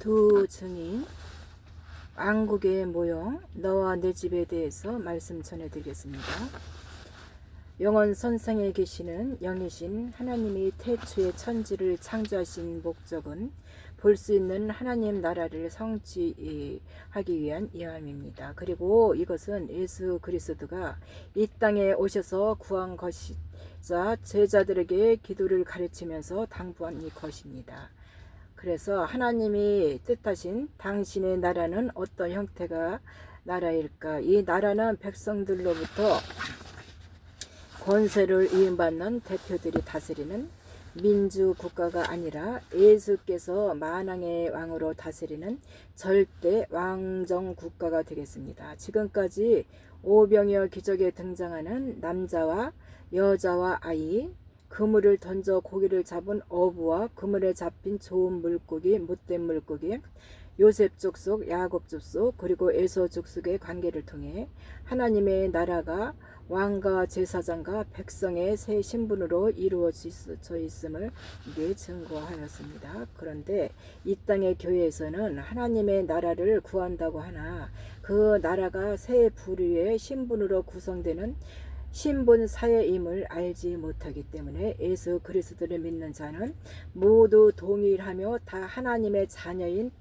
두 증인 왕국의 모형 너와 내 집에 대해서 말씀 전해드리겠습니다. 영원 선상에 계시는 영이신 하나님이 태초에 천지를 창조하신 목적은 볼 수 있는 하나님 나라를 성취하기 위한 이함입니다. 그리고 이것은 예수 그리스도가 이 땅에 오셔서 구한 것이자 제자들에게 기도를 가르치면서 당부한 이 것입니다. 그래서 하나님이 뜻하신 당신의 나라는 어떤 형태가 나라일까? 이 나라는 백성들로부터 권세를 위임받는 대표들이 다스리는 민주 국가가 아니라 예수께서 만왕의 왕으로 다스리는 절대 왕정 국가가 되겠습니다. 지금까지 오병이어 기적에 등장하는 남자와 여자와 아이, 그물을 던져 고기를 잡은 어부와 그물에 잡힌 좋은 물고기, 못된 물고기, 요셉 족속, 야곱 족속, 그리고 에서 족속의 관계를 통해 하나님의 나라가 왕과 제사장과 백성의 새 신분으로 이루어져 있음을 이게 증거하였습니다. 그런데 이 땅의 교회에서는 하나님의 나라를 구한다고 하나 그 나라가 새 부류의 신분으로 구성되는 신분 사회임을 알지 못하기 때문에 예수 그리스도를 믿는 자는 모두 동일하며 다 하나님의 자녀인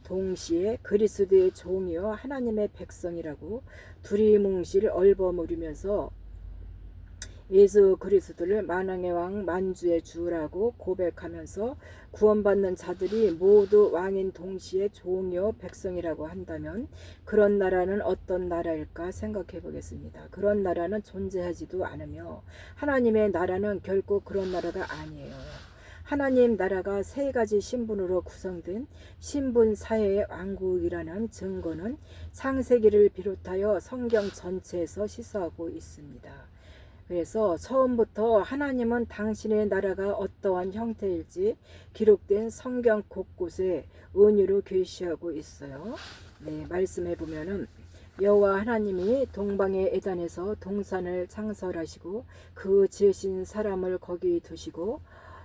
동시에 그리스도의 종이요 하나님의 백성이라고 두리뭉실 얼버무리면서 예수 그리스도를 만왕의 왕 만주의 주라고 고백하면서 구원받는 자들이 모두 왕인 동시에 종이요 백성이라고 한다면 그런 나라는 어떤 나라일까 생각해 보겠습니다. 그런 나라는 존재하지도 않으며 하나님의 나라는 결코 그런 나라가 아니에요. 하나님 나라가 세 가지 신분으로 구성된 신분 사회의 왕국이라는 증거는 창세기를 비롯하여 성경 전체에서 시사하고 있습니다. 그래서 처음부터 하나님은 당신의 나라가 어떠한 형태일지 기록된 성경 곳곳에 은유로 계시하고 있어요. 네, 말씀해 보면은 여호와 하나님이 동방의 에단에서 동산을 창설하시고 그 지으신 사람을 거기 두시고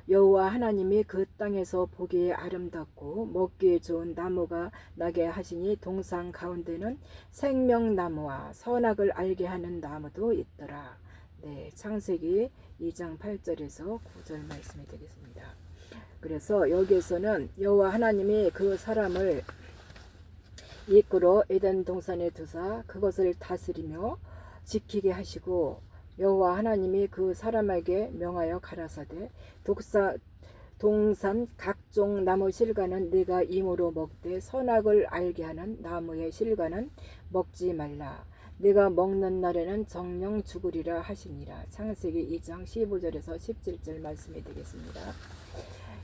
여호와 하나님이 그 땅에서 보기에 아름답고 먹기에 좋은 나무가 나게 하시니 동산 가운데는 생명나무와 선악을 알게 하는 나무도 있더라. 네, 창세기 2장 8절에서 9절 말씀이 되겠습니다. 그래서 여기에서는 여호와 하나님이 그 사람을 이끌어 에덴 동산에 두사 그것을 다스리며 지키게 하시고 여호와 하나님이 그 사람에게 명하여 가라사대 동산 각종 나무 실과는 네가 임으로 먹되 선악을 알게 하는 나무의 실과는 먹지 말라. 네가 먹는 날에는 정령 죽으리라 하시니라. 창세기 2장 15절에서 17절 말씀이 되겠습니다.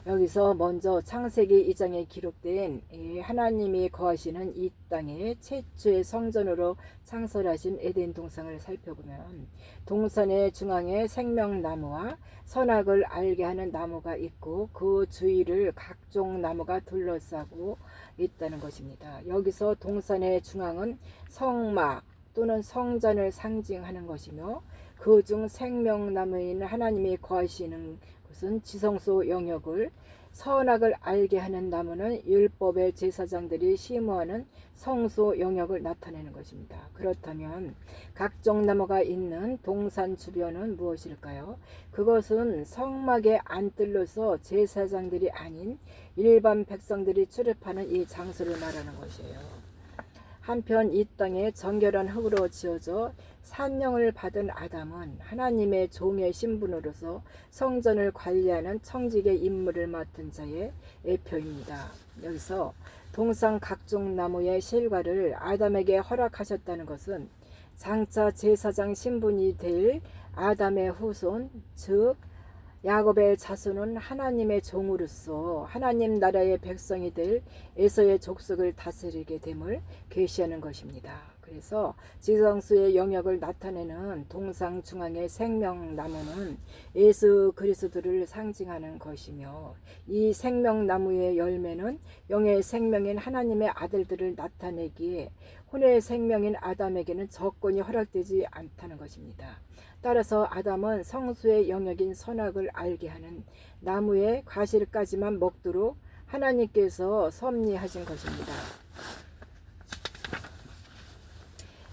여기서 먼저 창세기 2장에 기록된 하나님이 거하시는 이 땅의 최초의 성전으로 창설하신 에덴 동산을 살펴보면 동산의 중앙에 생명나무와 선악을 알게 하는 나무가 있고 그 주위를 각종 나무가 둘러싸고 있다는 것입니다. 여기서 동산의 중앙은 성막 또는 성전을 상징하는 것이며 그중 생명나무인 하나님이 거하시는 것은 지성소 영역을, 선악을 알게 하는 나무는 율법의 제사장들이 심어하는 성소 영역을 나타내는 것입니다. 그렇다면 각종 나무가 있는 동산 주변은 무엇일까요? 그것은 성막의 안뜰로서 제사장들이 아닌 일반 백성들이 출입하는 이 장소를 말하는 것이에요. 한편 이 땅에 정결한 흙으로 지어져 산령을 받은 아담은 하나님의 종의 신분으로서 성전을 관리하는 청직의 임무를 맡은 자의 예표입니다. 여기서 동산 각종 나무의 실과를 아담에게 허락하셨다는 것은 장차 제사장 신분이 될 아담의 후손, 즉 야곱의 자손은 하나님의 종으로서 하나님 나라의 백성이 될 에서의 족속을 다스리게 됨을 계시하는 것입니다. 그래서 지성소의 영역을 나타내는 동상 중앙의 생명나무는 예수 그리스도를 상징하는 것이며 이 생명나무의 열매는 영의 생명인 하나님의 아들들을 나타내기에 혼의 생명인 아담에게는 저권이 허락되지 않다는 것입니다. 따라서 아담은 성수의 영역인 선악을 알게 하는 나무의 과실까지만 먹도록 하나님께서 섭리하신 것입니다.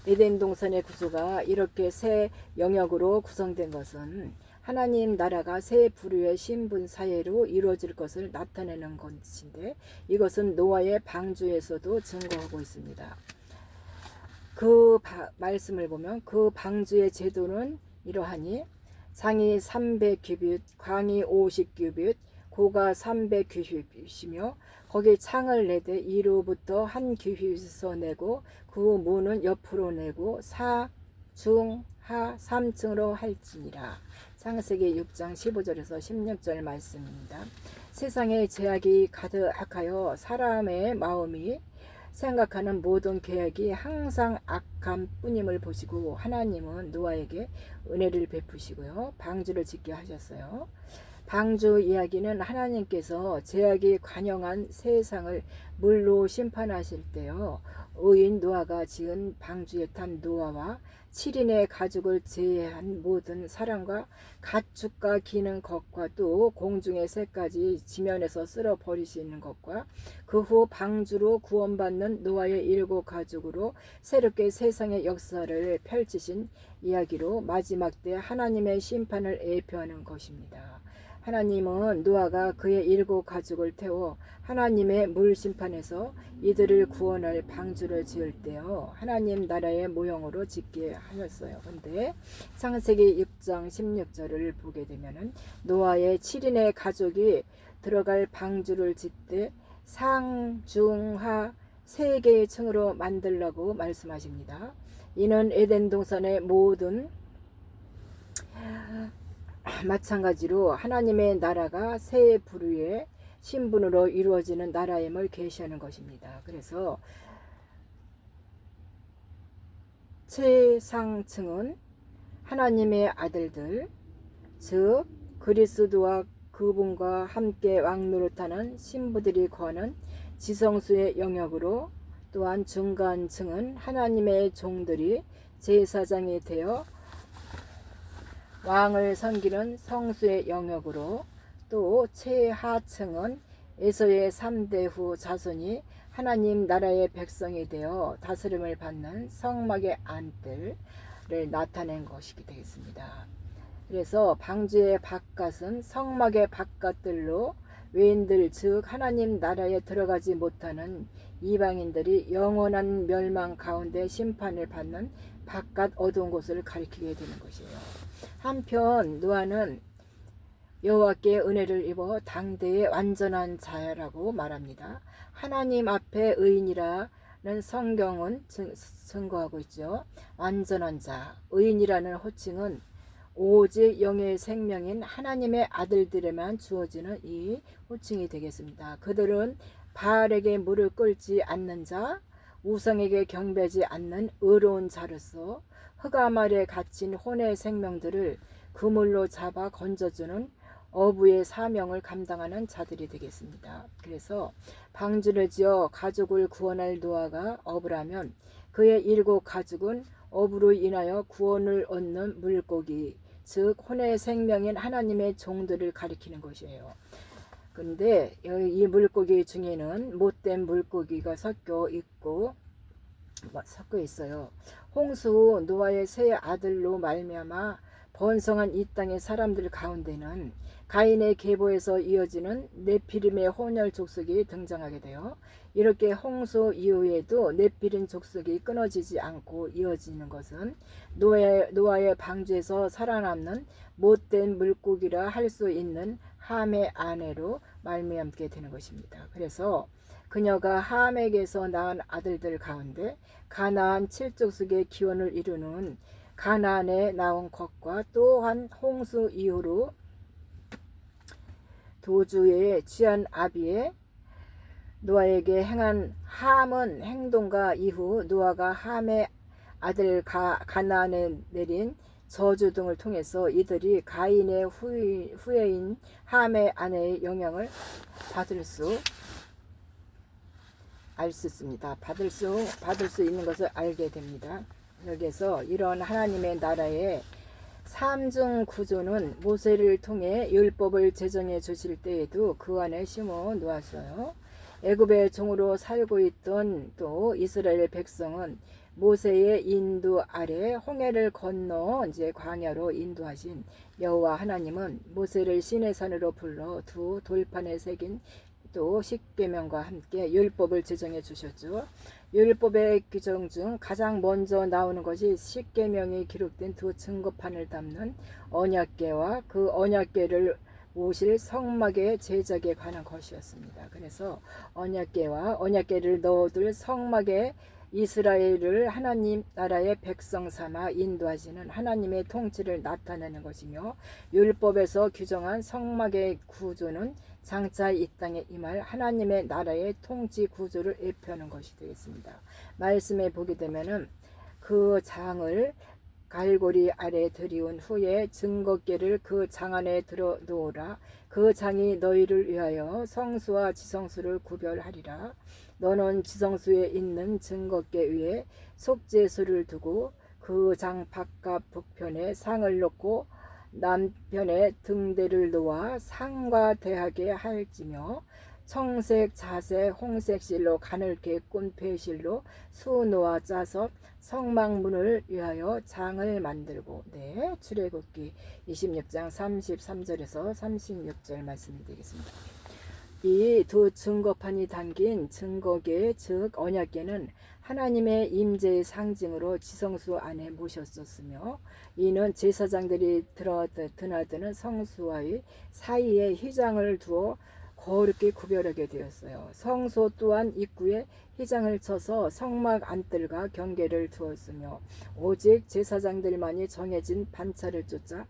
에덴 동산의 구조가 이렇게 세 영역으로 구성된 것은 하나님 나라가 세 부류의 신분 사회로 이루어질 것을 나타내는 것인데, 이것은 노아의 방주에서도 증거하고 있습니다. 그 말씀을 보면 그 방주의 제도는 이러하니 장이 300규빗, 광이 50규빗, 고가 300규빗이며 거기 창을 내되 이로부터 한 규빗을 내고 그 문은 옆으로 내고 사, 중, 하 3층으로 할지니라. 창세기 6장 15절에서 16절 말씀입니다. 세상에 죄악이 가득하여 사람의 마음이 생각하는 모든 계획이 항상 악함 뿐임을 보시고 하나님은 노아에게 은혜를 베푸시고요, 방주를 짓게 하셨어요. 방주 이야기는 하나님께서 죄악이 관영한 세상을 물로 심판하실 때요, 의인 노아가 지은 방주에 탄 노아와 7인의 가족을 제외한 모든 사람과 가축과 기는 것과 또 공중의 새까지 지면에서 쓸어 버리시는 것과 그 후 방주로 구원받는 노아의 7 가족으로 새롭게 세상의 역사를 펼치신 이야기로 마지막 때 하나님의 심판을 예표하는 것입니다. 하나님은 노아가 그의 7 가족을 태워 하나님의 물심판에서 이들을 구원할 방주를 지을 때요, 하나님 나라의 모형으로 짓게 하셨어요. 근데 창세기 6장 16절을 보게 되면은 노아의 7인의 가족이 들어갈 방주를 짓되 상, 중, 하 3개의 층으로 만들라고 말씀하십니다. 이는 에덴 동산의 모든 마찬가지로 하나님의 나라가 세 부류의 신분으로 이루어지는 나라임을 계시하는 것입니다. 그래서 최상층은 하나님의 아들들, 즉 그리스도와 그분과 함께 왕노릇하는 신부들이 거하는 지성소의 영역으로, 또한 중간층은 하나님의 종들이 제사장이 되어 왕을 섬기는 성수의 영역으로, 또 최하층은 에서의 3대 후 자손이 하나님 나라의 백성이 되어 다스림을 받는 성막의 안들을 나타낸 것이 되겠습니다. 그래서 방주의 바깥은 성막의 바깥들로 외인들, 즉 하나님 나라에 들어가지 못하는 이방인들이 영원한 멸망 가운데 심판을 받는 바깥 어두운 곳을 가리키게 되는 것이에요. 한편 노아는 여호와께 은혜를 입어 당대의 완전한 자라고 말합니다. 하나님 앞에 의인이라는 성경은 증거하고 있죠. 완전한 자, 의인이라는 호칭은 오직 영의 생명인 하나님의 아들들에만 주어지는 이 호칭이 되겠습니다. 그들은 바알에게 무릎 꿇지 않는 자, 우상에게 경배하지 않는 의로운 자로서 흑암 아래 갇힌 혼의 생명들을 그물로 잡아 건져주는 어부의 사명을 감당하는 자들이 되겠습니다. 그래서 방주를 지어 가족을 구원할 노아가 어부라면 그의 7 가족은 어부로 인하여 구원을 얻는 물고기, 즉 혼의 생명인 하나님의 종들을 가리키는 것이에요. 근데 이 물고기 중에는 못된 물고기가 섞여 있어요. 홍수 후 노아의 세 아들로 말미암아 번성한 이 땅의 사람들 가운데는 가인의 계보에서 이어지는 네피림의 혼혈 족속이 등장하게 돼요. 이렇게 홍수 이후에도 네피림 족속이 끊어지지 않고 이어지는 것은 노아의 방주에서 살아남는 못된 물고기라 할 수 있는 함의 아내로 말미암게 되는 것입니다. 그래서 그녀가 함에게서 낳은 아들들 가운데 가나안 7족속의 기원을 이루는 가나안에 나온 것과 또한 홍수 이후로 도주에 취한 아비의 노아에게 행한 함은 행동과 이후 노아가 함의 아들 가나안에 내린 저주 등을 통해서 이들이 가인의 후예인 함의 아내의 영향을 받을 수 있습니다. 받을 수 있는 것을 알게 됩니다. 여기서 이런 하나님의 나라의 삼중 구조는 모세를 통해 율법을 제정해 주실 때에도 그 안에 심어 놓았어요. 애굽의 종으로 살고 있던 또 이스라엘 백성은 모세의 인도 아래 홍해를 건너 이제 광야로 인도하신 여호와 하나님은 모세를 시내산으로 불러 두 돌판에 새긴 또 십계명과 함께 율법을 제정해 주셨죠. 율법의 규정 중 가장 먼저 나오는 것이 십계명이 기록된 두 증거판을 담는 언약궤와 그 언약궤를 모실 성막의 제작에 관한 것이었습니다. 그래서 언약궤와 언약궤를 넣어둘 성막에 이스라엘을 하나님 나라의 백성 삼아 인도하시는 하나님의 통치를 나타내는 것이며, 율법에서 규정한 성막의 구조는 장차 이 땅에 임할 하나님의 나라의 통치 구조를 예표하는 것이 되겠습니다. 말씀에 보게 되면은 그 장을 갈고리 아래 들이운 후에 증거궤를 그 장 안에 들어 놓으라. 그 장이 너희를 위하여 성수와 지성수를 구별하리라. 너는 지성수에 있는 증거궤 위에 속죄수를 두고 그 장 바깥 북편에 상을 놓고 남편에 등대를 놓아 상과 대하게 할지며, 청색, 자색, 홍색 실로 가늘게 꾼 배실로 수놓아 짜서 성막문을 위하여 장을 만들고. 출애굽기 26장 33절에서 36절 말씀이 되겠습니다. 이 두 증거판이 담긴 증거궤 즉 언약궤는 하나님의 임재의 상징으로 지성수 안에 모셨었으며, 이는 제사장들이 드나드는 성수와의 사이에 휘장을 두어 거룩히 구별하게 되었어요. 성소 또한 입구에 휘장을 쳐서 성막 안뜰과 경계를 두었으며, 오직 제사장들만이 정해진 반차를 쫓아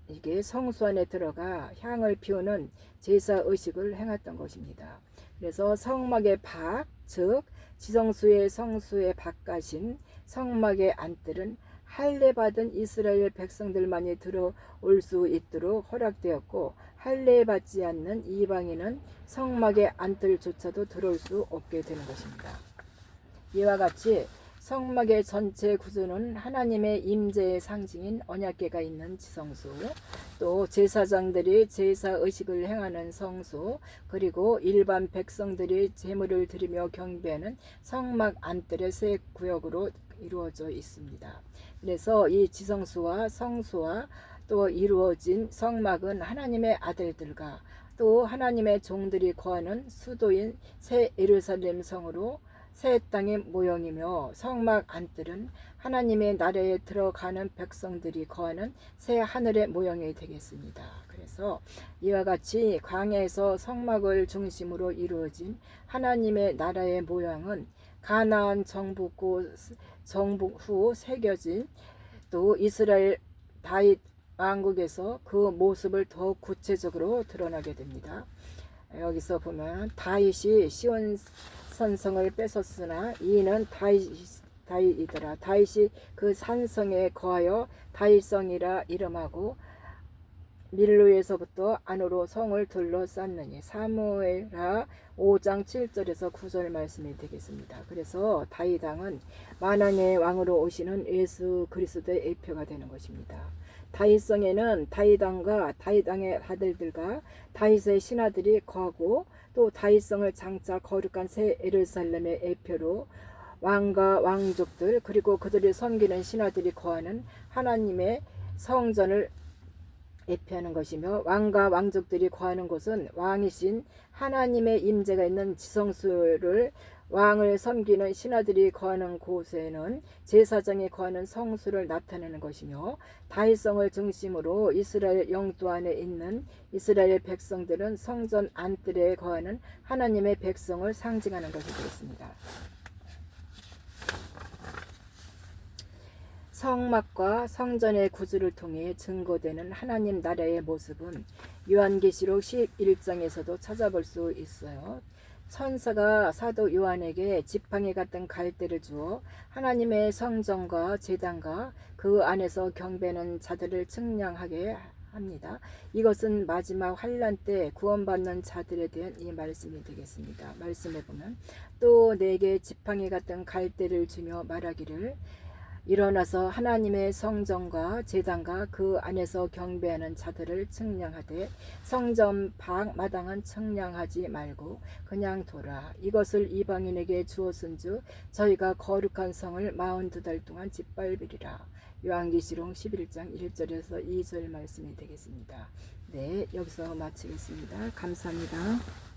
이게 성수 안에 들어가 향을 피우는 제사 의식을 행했던 것입니다. 그래서 성막의 밖, 즉 지성수의 성수의 바깥인 성막의 안뜰은 할례 받은 이스라엘 백성들만이 들어올 수 있도록 허락되었고, 할례 받지 않는 이방인은 성막의 안뜰조차도 들어올 수 없게 되는 것입니다. 이와 같이 성막의 전체 구조는 하나님의 임재의 상징인 언약궤가 있는 지성수, 또 제사장들이 제사 의식을 행하는 성수, 그리고 일반 백성들이 제물을 드리며 경배하는 성막 안뜰의 세 구역으로 이루어져 있습니다. 그래서 이 지성수와 성수와 또 이루어진 성막은 하나님의 아들들과 또 하나님의 종들이 거하는 수도인 새 예루살렘 성으로 새 땅의 모형이며, 성막 안뜰은 하나님의 나라에 들어가는 백성들이 거하는 새 하늘의 모형이 되겠습니다. 그래서 이와 같이 광야에서 성막을 중심으로 이루어진 하나님의 나라의 모양은 가나안 정복 후 새겨진 또 이스라엘 다윗 왕국에서 그 모습을 더욱 구체적으로 드러나게 됩니다. 여기서 보면 다윗이 시온 산성을 뺏었으나 이는 다윗이더라. 다윗이 그 산성에 거하여 다윗성이라 이름하고 밀로에서부터 안으로 성을 둘러쌌느니. 사무엘하 5장 7절에서 9절 말씀이 되겠습니다. 그래서 다윗 왕은 만왕의 왕으로 오시는 예수 그리스도의 예표가 되는 것입니다. 다윗성에는 다윗 왕과 다윗 왕의 아들들과 다윗의 신하들이 거하고, 또 다윗성을 장차 거룩한 새 예루살렘의 예표로 왕과 왕족들 그리고 그들을 섬기는 신하들이 거하는 하나님의 성전을 예표하는 것이며, 왕과 왕족들이 거하는 곳은 왕이신 하나님의 임재가 있는 지성수를, 왕을 섬기는 신하들이 거하는 곳에는 제사장이 거하는 성수를 나타내는 것이며, 다윗성을 중심으로 이스라엘 영토 안에 있는 이스라엘 백성들은 성전 안뜰에 거하는 하나님의 백성을 상징하는 것이 되겠습니다. 성막과 성전의 구조를 통해 증거되는 하나님 나라의 모습은 요한계시록 11장에서도 찾아볼 수 있어요. 천사가 사도 요한에게 지팡이 같은 갈대를 주어 하나님의 성전과 제단과 그 안에서 경배하는 자들을 측량하게 합니다. 이것은 마지막 환난 때 구원받는 자들에 대한 이 말씀이 되겠습니다. 말씀에 보면 또 내게 지팡이 같은 갈대를 주며 말하기를 일어나서 하나님의 성전과 제단과 그 안에서 경배하는 자들을 측량하되 성전 밖 마당은 측량하지 말고 그냥 돌아. 이것을 이방인에게 주었은즉 저희가 거룩한 성을 42달 동안 짓밟으리라. 요한계시록 11장 1절에서 2절 말씀이 되겠습니다. 네, 여기서 마치겠습니다. 감사합니다.